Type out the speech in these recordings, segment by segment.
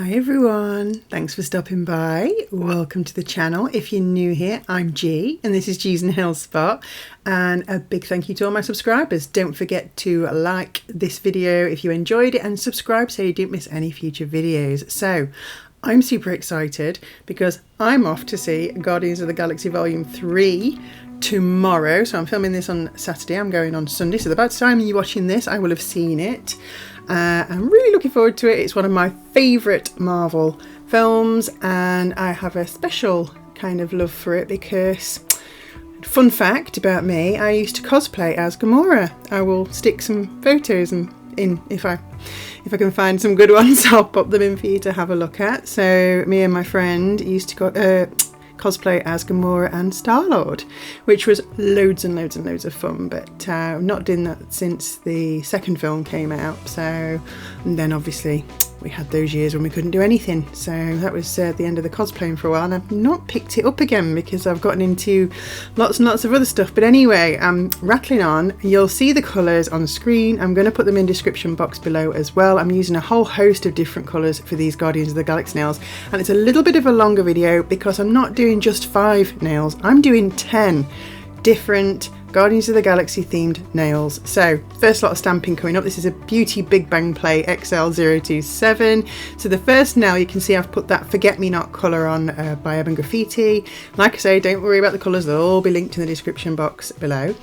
Hi everyone, thanks for stopping by. Welcome to the channel. If you're new here, I'm G and this is G's and Hills Spot, and a big thank you to all my subscribers. Don't forget to like this video if you enjoyed it and subscribe so you don't miss any future videos. So I'm super excited because I'm off to see Guardians of the Galaxy Volume 3 tomorrow. So I'm filming this on Saturday, I'm going on Sunday, so by the time you're watching this I will have seen it. I'm really looking forward to it. It's one of my favourite Marvel films and I have a special kind of love for it because, fun fact about me, I used to cosplay as Gamora. I will stick some photos in if I can find some good ones. I'll pop them in for you to have a look at. So me and my friend used to cosplay as Gamora and Star-Lord, which was loads and loads and loads of fun, but I'm not doing that since the second film came out. So, and then obviously we had those years when we couldn't do anything, so that was the end of the cosplaying for a while, and I've not picked it up again because I've gotten into lots and lots of other stuff. But anyway, I'm rattling on. You'll see the colours on screen. I'm going to put them in the description box below as well. I'm using a whole host of different colours for these Guardians of the Galaxy nails, and it's a little bit of a longer video because I'm not doing just 5 nails, I'm doing 10 different Guardians of the Galaxy themed nails. So first lot of stamping coming up. This is a Beauty Big Bang Play XL027. So the first nail, you can see I've put that Forget Me Not colour on by Urban Graffiti. Like I say, don't worry about the colours, they'll all be linked in the description box below.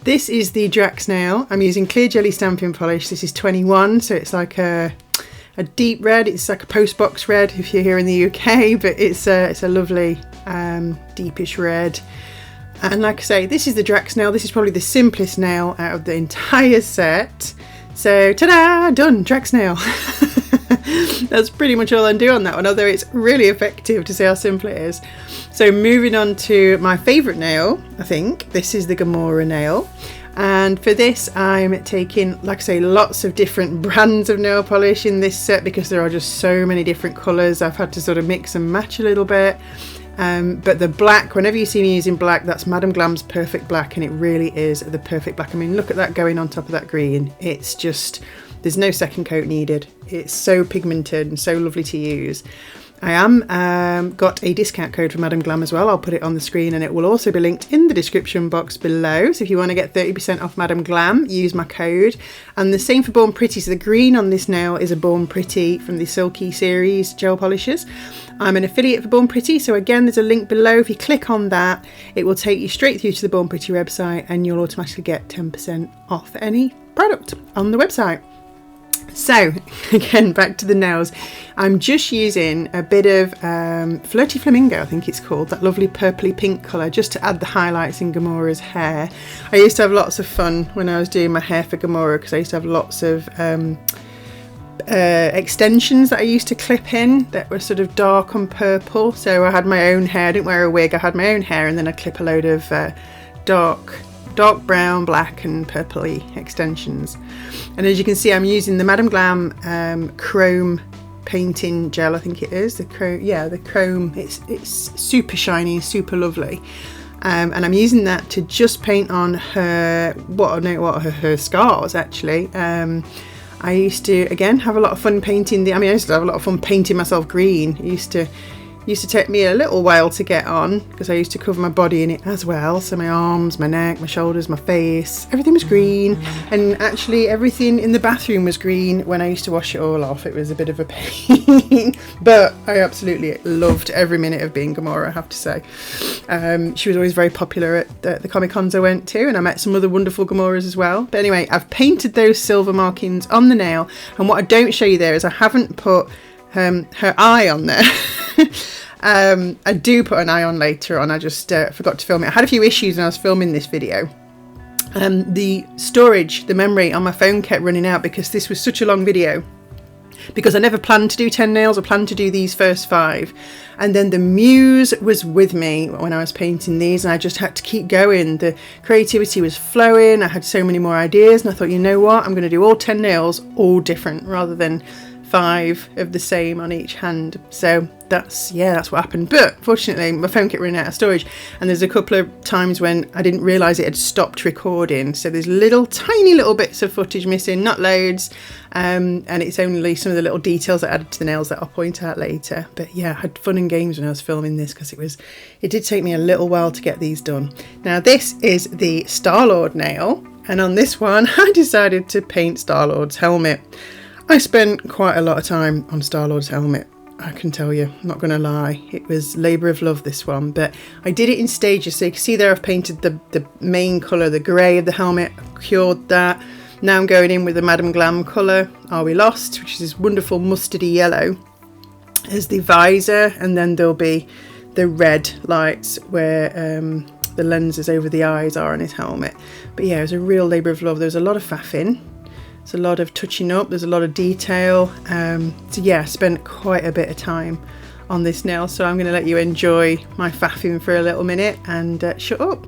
This is the Drax nail. I'm using clear jelly stamping polish. This is 21, so it's like a deep red. It's like a post box red if you're here in the UK, but it's a lovely deepish red. And like I say, this is the Drax nail. This is probably the simplest nail out of the entire set. So ta-da, done, Drax nail. That's pretty much all I do on that one, although it's really effective to see how simple it is. So moving on to my favourite nail, I think. This is the Gamora nail. And for this I'm taking, like I say, lots of different brands of nail polish in this set because there are just so many different colours. I've had to sort of mix and match a little bit. But the black, whenever you see me using black, that's Madam Glam's Perfect Black, and it really is the perfect black. I mean, look at that going on top of that green. It's just, there's no second coat needed. It's so pigmented and so lovely to use. I am got a discount code for Madam Glam as well. I'll put it on the screen and it will also be linked in the description box below. So if you want to get 30% off Madam Glam, use my code. And the same for Born Pretty. So the green on this nail is a Born Pretty from the Silky series gel polishes. I'm an affiliate for Born Pretty, so again there's a link below. If you click on that, it will take you straight through to the Born Pretty website and you'll automatically get 10% off any product on the website. So again, back to the nails. I'm just using a bit of Flirty Flamingo, I think it's called, that lovely purpley pink colour, just to add the highlights in Gamora's hair. I used to have lots of fun when I was doing my hair for Gamora because I used to have lots of extensions that I used to clip in that were sort of dark and purple. So I had my own hair, I didn't wear a wig, I had my own hair, and then I clip a load of dark brown, black and purpley extensions. And as you can see, I'm using the Madam Glam chrome painting gel, I think it is, the chrome, it's super shiny, super lovely. And I'm using that to just paint on her, her scars actually. I used to, again, have a lot of fun painting I used to have a lot of fun painting myself green. It used to take me a little while to get on because I used to cover my body in it as well. So my arms, my neck, my shoulders, my face, everything was green. And actually everything in the bathroom was green when I used to wash it all off. It was a bit of a pain, but I absolutely loved every minute of being Gamora, I have to say. She was always very popular at the Comic Cons I went to, and I met some other wonderful Gamoras as well. But anyway, I've painted those silver markings on the nail, and what I don't show you there is I haven't put her eye on there. I do put an eye on later on. I just forgot to film it. I had a few issues when I was filming this video. The storage, the memory on my phone kept running out because this was such a long video. Because I never planned to do 10 nails, I planned to do these first 5. And then the muse was with me when I was painting these, and I just had to keep going. The creativity was flowing, I had so many more ideas, and I thought, you know what, I'm going to do all 10 nails, all different, rather than 5 of the same on each hand. So that's what happened. But fortunately my phone kept running out of storage, and there's a couple of times when I didn't realise it had stopped recording, so there's tiny little bits of footage missing, not loads, and it's only some of the little details that added to the nails that I'll point out later. But yeah, I had fun and games when I was filming this, because it did take me a little while to get these done. Now this is the Star-Lord nail, and on this one I decided to paint Star-Lord's helmet. I spent quite a lot of time on Star-Lord's helmet, I can tell you, I'm not going to lie. It was labour of love, this one, but I did it in stages. So you can see there I've painted the main colour, the grey of the helmet, I've cured that. Now I'm going in with the Madame Glam colour, Are We Lost, which is this wonderful mustardy yellow as the visor, and then there'll be the red lights where the lenses over the eyes are on his helmet. But yeah, it was a real labour of love. There was a lot of faffing. There's a lot of touching up, there's a lot of detail. So yeah, I spent quite a bit of time on this nail, so I'm going to let you enjoy my faffing for a little minute and shut up.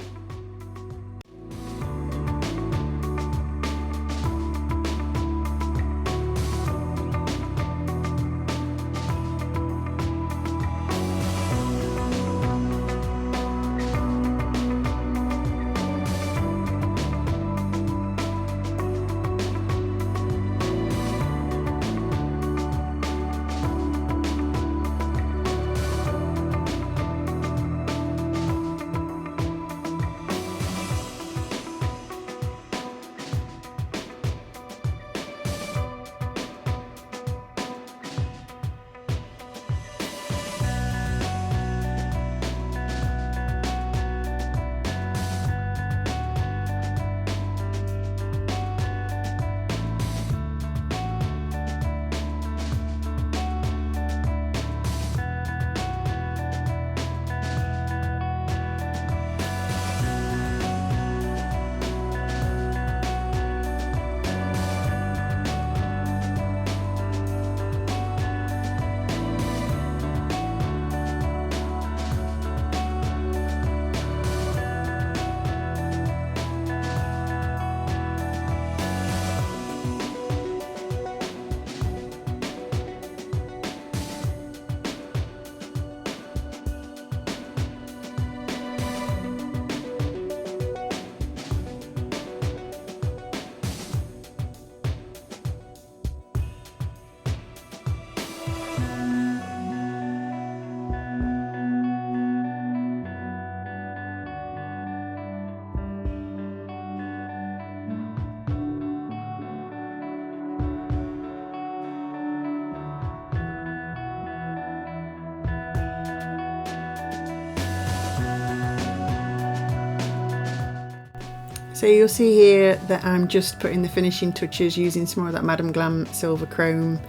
So you'll see here that I'm just putting the finishing touches using some more of that Madame Glam Silver Chrome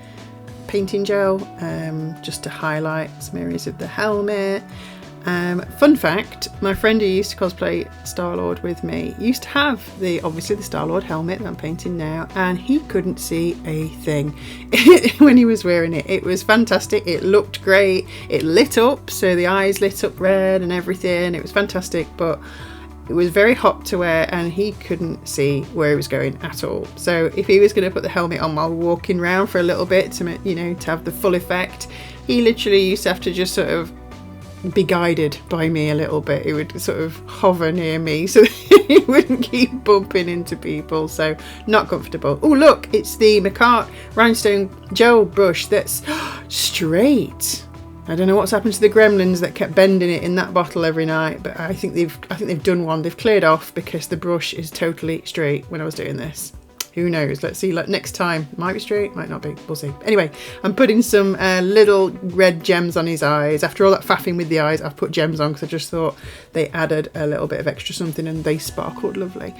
painting gel, just to highlight some areas of the helmet. Fun fact, my friend who used to cosplay Star-Lord with me used to have obviously the Star-Lord helmet that I'm painting now, and he couldn't see a thing when he was wearing it. It was fantastic, it looked great, it lit up, so the eyes lit up red and everything, it was fantastic, but it was very hot to wear and he couldn't see where he was going at all. So if he was going to put the helmet on while walking around for a little bit to, to have the full effect, he literally used to have to just sort of be guided by me a little bit. He would sort of hover near me so that he wouldn't keep bumping into people. So not comfortable. Oh look, it's the McCart Rhinestone gel brush that's straight. I don't know what's happened to the gremlins that kept bending it in that bottle every night, but I think they've done one. They've cleared off because the brush is totally straight when I was doing this. Who knows? Let's see. Like next time, might be straight, might not be. We'll see. Anyway, I'm putting some little red gems on his eyes. After all that faffing with the eyes, I've put gems on because I just thought they added a little bit of extra something and they sparkled lovely.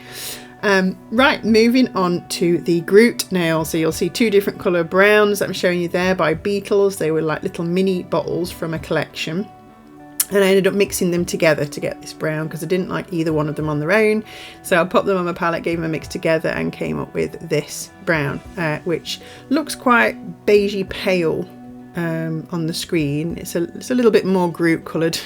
Right, moving on to the Groot nail. So you'll see two different colour browns that I'm showing you there by Beetles. They were like little mini bottles from a collection. And I ended up mixing them together to get this brown because I didn't like either one of them on their own. So I popped them on my palette, gave them a mix together and came up with this brown, which looks quite beigey pale on the screen. It's a little bit more Groot coloured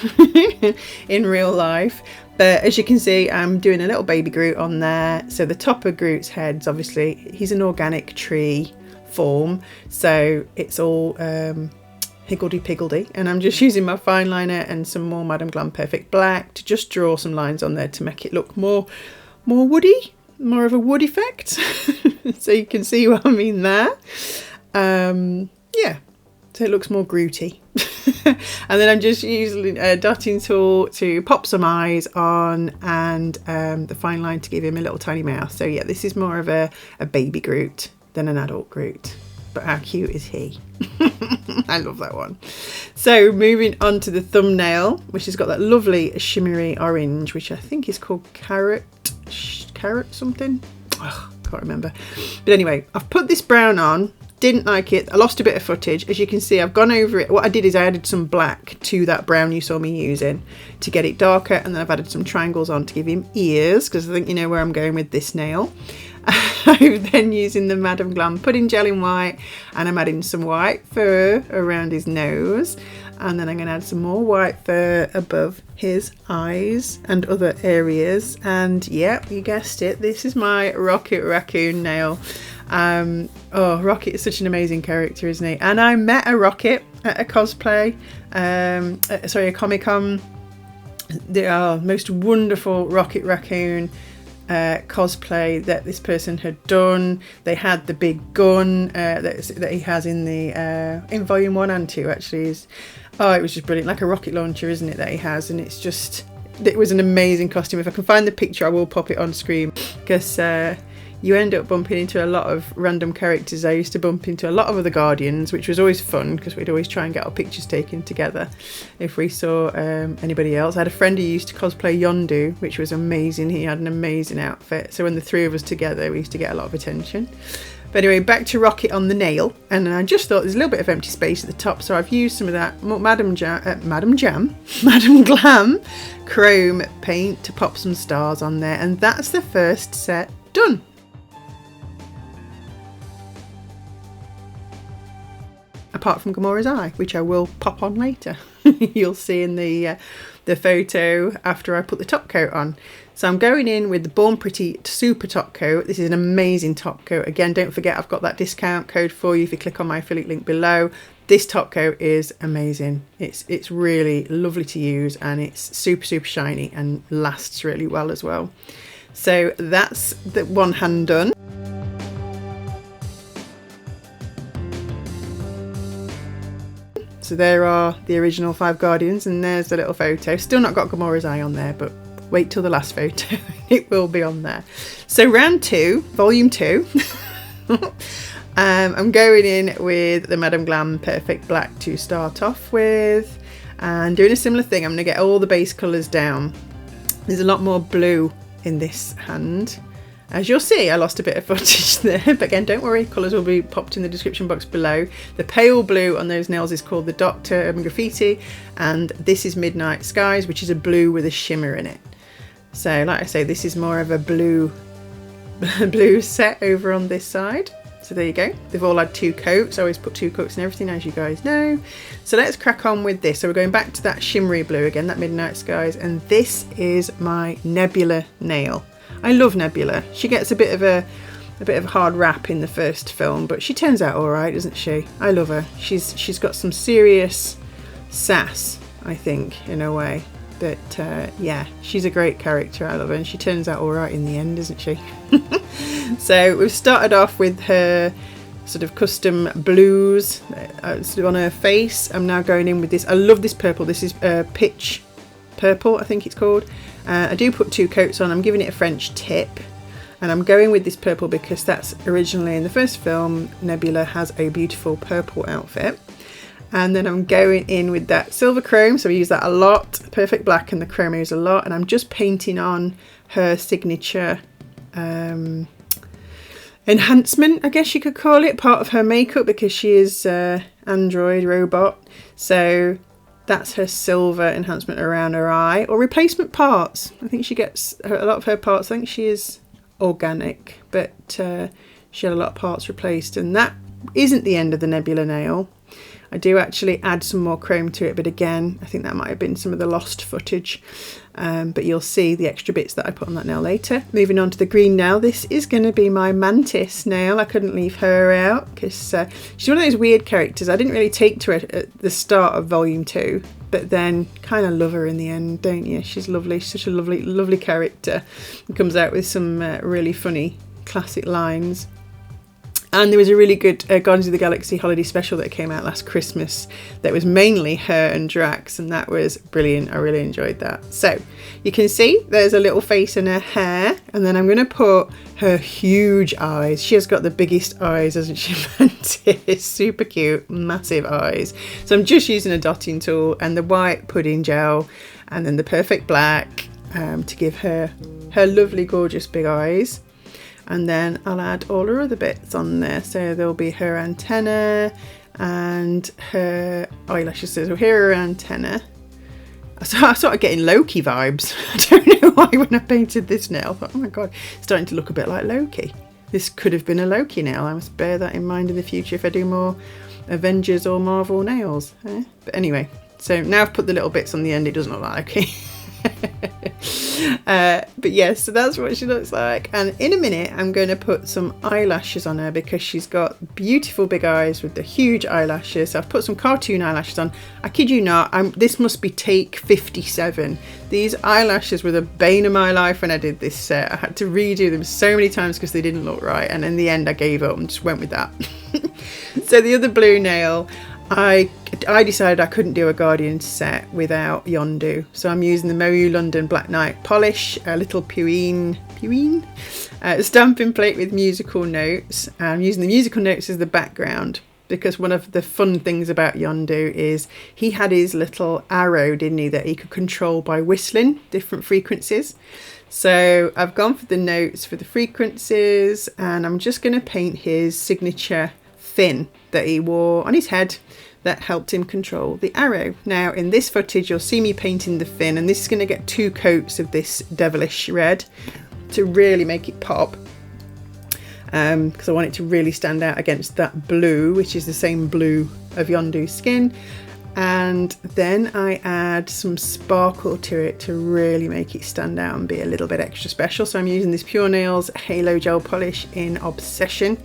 in real life. But as you can see, I'm doing a little baby Groot on there. So the top of Groot's head's obviously, he's an organic tree form, so it's all higgledy-piggledy, and I'm just using my fine liner and some more Madam Glam Perfect Black to just draw some lines on there to make it look more woody, more of a wood effect. So you can see what I mean there. Yeah, so it looks more grooty. And then I'm just using a dotting tool to pop some eyes on, and the fine line to give him a little tiny mouth. So yeah, this is more of a baby Groot than an adult Groot. But how cute is he? I love that one. So moving on to the thumbnail, which has got that lovely shimmery orange, which I think is called carrot something. Oh, can't remember. But anyway, I've put this brown on. Didn't like it. I lost a bit of footage. As you can see, I've gone over it. What I did is I added some black to that brown you saw me using to get it darker, and then I've added some triangles on to give him ears, because I think you know where I'm going with this nail. I'm then using the Madam Glam pudding gel in white, and I'm adding some white fur around his nose, and then I'm going to add some more white fur above his eyes and other areas. And yeah, you guessed it, this is my Rocket Raccoon nail. Oh, Rocket is such an amazing character, isn't he? And I met a Rocket at a cosplay, sorry, a Comic-Con. The most wonderful Rocket Raccoon cosplay that this person had done. They had the big gun that he has in the in volume 1 and 2 actually. It was just brilliant, like a rocket launcher, isn't it, that he has? And it's just, it was an amazing costume. If I can find the picture, I will pop it on screen, because you end up bumping into a lot of random characters. I used to bump into a lot of other Guardians, which was always fun, because we'd always try and get our pictures taken together if we saw anybody else. I had a friend who used to cosplay Yondu, which was amazing. He had an amazing outfit, so when the three of us together, we used to get a lot of attention. But anyway, back to Rocket on the nail, and I just thought there's a little bit of empty space at the top, so I've used some of that Madam Glam chrome paint to pop some stars on there, and that's the first set done. Apart from Gamora's eye, which I will pop on later. You'll see in the photo after I put the top coat on. So I'm going in with the Born Pretty Super Top Coat. This is an amazing top coat. Again, don't forget, I've got that discount code for you if you click on my affiliate link below. This top coat is amazing. It's really lovely to use, and it's super shiny and lasts really well as well. So that's the one hand done. So there are the original 5 Guardians, and there's the little photo. Still not got Gamora's eye on there, but wait till the last photo. It will be on there. So round 2, volume 2. I'm going in with the Madam Glam Perfect Black to start off with, and doing a similar thing. I'm going to get all the base colours down. There's a lot more blue in this hand. As you'll see, I lost a bit of footage there, but again, don't worry, colours will be popped in the description box below. The pale blue on those nails is called the Dr. Graffiti, and this is Midnight Skies, which is a blue with a shimmer in it. So like I say, this is more of a blue set over on this side. So there you go. They've all had 2 coats. I always put 2 coats in everything, as you guys know. So let's crack on with this. So we're going back to that shimmery blue again, that Midnight Skies, and this is my Nebula nail. I love Nebula. She gets a bit of a hard rap in the first film, but she turns out all right, doesn't she? I love her. She's got some serious sass, I think, in a way. But yeah, she's a great character. I love her, and she turns out all right in the end, doesn't she? So we've started off with her sort of custom blues sort of on her face. I'm now going in with this. I love this purple. This is pitch purple, I think it's called. I do put 2 coats on. I'm giving it a French tip, and I'm going with this purple because that's originally in the first film. Nebula has a beautiful purple outfit, and then I'm going in with that silver chrome, so we use that a lot, Perfect Black and the chrome I use a lot, and I'm just painting on her signature enhancement, I guess you could call it, part of her makeup, because she is android robot. So that's her silver enhancement around her eye, or replacement parts. I think she gets a lot of her parts. I think she is organic, but she had a lot of parts replaced, and that isn't the end of the Nebula nail. I do actually add some more chrome to it, but again, I think that might have been some of the lost footage. But you'll see the extra bits that I put on that nail later. Moving on to the green nail, this is going to be my Mantis nail. I couldn't leave her out because she's one of those weird characters. I didn't really take to her at the start of volume 2, but then kind of love her in the end, don't you? She's lovely, she's such a lovely character. It comes out with some really funny classic lines. And there was a really good Guardians of the Galaxy holiday special that came out last Christmas that was mainly her and Drax, and that was brilliant. I really enjoyed that. So you can see there's a little face in her hair, and then I'm going to put her huge eyes. She has got the biggest eyes, hasn't she? Mantis? Super cute, massive eyes. So I'm just using a dotting tool and the white pudding gel and then the perfect black to give her lovely, gorgeous big eyes. And then I'll add all her other bits on there. So there'll be her antenna and her eyelashes. So here are her antenna. So I started getting Loki vibes. I don't know why when I painted this nail. I thought, oh my God, it's starting to look a bit like Loki. This could have been a Loki nail. I must bear that in mind in the future if I do more Avengers or Marvel nails. But anyway, so now I've put the little bits on the end. It doesn't look like Loki. But yes, so that's what she looks like, and in a minute I'm going to put some eyelashes on her because she's got beautiful big eyes with the huge eyelashes. So I've put some cartoon eyelashes on. I kid you not, this must be take 57. These eyelashes were the bane of my life when I did this set. I had to redo them so many times because they didn't look right, and in the end I gave up and just went with that. So the other blue nail, I decided I couldn't do a Guardian set without Yondu, so I'm using the Moyu London Black Knight polish, a little Puyin stamping plate with musical notes. I'm using the musical notes as the background because one of the fun things about Yondu is he had his little arrow, didn't he, that he could control by whistling different frequencies. So I've gone for the notes for the frequencies, and I'm just going to paint his signature fin that he wore on his head that helped him control the arrow. Now in this footage you'll see me painting the fin, and this is going to get 2 coats of this devilish red to really make it pop, because I want it to really stand out against that blue, which is the same blue of Yondu's skin. And then I add some sparkle to it to really make it stand out and be a little bit extra special. So I'm using this Pure Nails Halo Gel Polish in Obsession,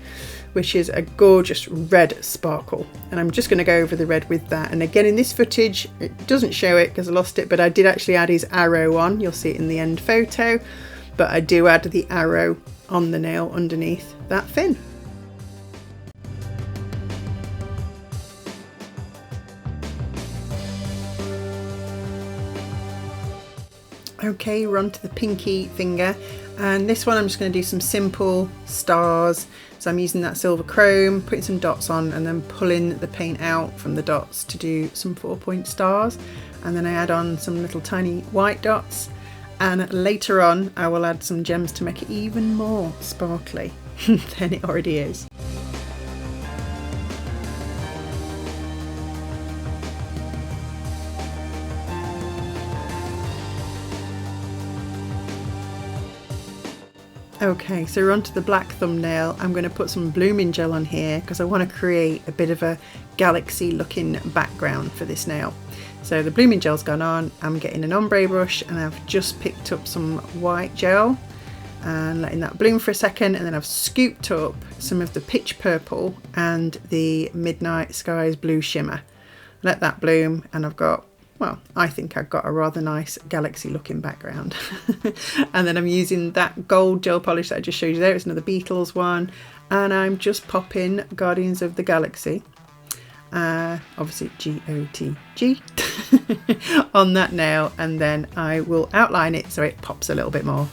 which is a gorgeous red sparkle, and I'm just going to go over the red with that. And again in this footage it doesn't show it because I lost it, but I did actually add his arrow on. You'll see it in the end photo, but I do add the arrow on the nail underneath that fin. Okay, we're on to the pinky finger, and this one I'm just going to do some simple stars. So I'm using that silver chrome, putting some dots on, and then pulling the paint out from the dots to do some 4-point stars. And then I add on some little tiny white dots, and later on I will add some gems to make it even more sparkly than it already is. Okay, so we're on to the black thumbnail. I'm going to put some blooming gel on here because I want to create a bit of a galaxy looking background for this nail. So the blooming gel's gone on. I'm getting an ombre brush, and I've just picked up some white gel and letting that bloom for a second, and then I've scooped up some of the pitch purple and the Midnight Skies blue shimmer. Let that bloom, and I've got, well, I think I've got a rather nice galaxy looking background. And then I'm using that gold gel polish that I just showed you there. It's another Beatles one, and I'm just popping Guardians of the Galaxy, obviously GOTG, on that nail, and then I will outline it so it pops a little bit more.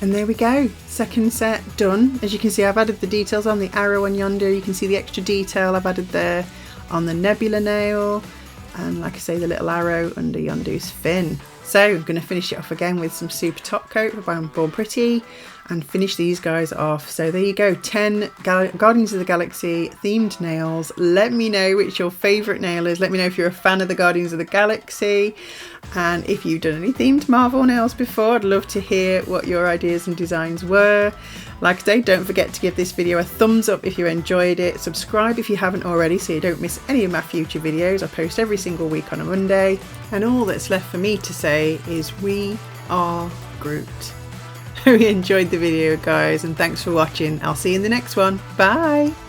And there we go, second set done. As you can see, I've added the details on the arrow on yonder. You can see the extra detail I've added there on the nebula nail, and like I say, the little arrow under Yondu's fin. So I'm going to finish it off again with some super top coat by Born Pretty and finish these guys off. So there you go, 10 Guardians of the Galaxy themed nails. Let me know which your favourite nail is. Let me know if you're a fan of the Guardians of the Galaxy, and if you've done any themed Marvel nails before. I'd love to hear what your ideas and designs were. Like I say, don't forget to give this video a thumbs up if you enjoyed it. Subscribe if you haven't already so you don't miss any of my future videos. I post every single week on a Monday. And all that's left for me to say is we are Groot. Hope you enjoyed the video, guys, and thanks for watching. I'll see you in the next one. Bye!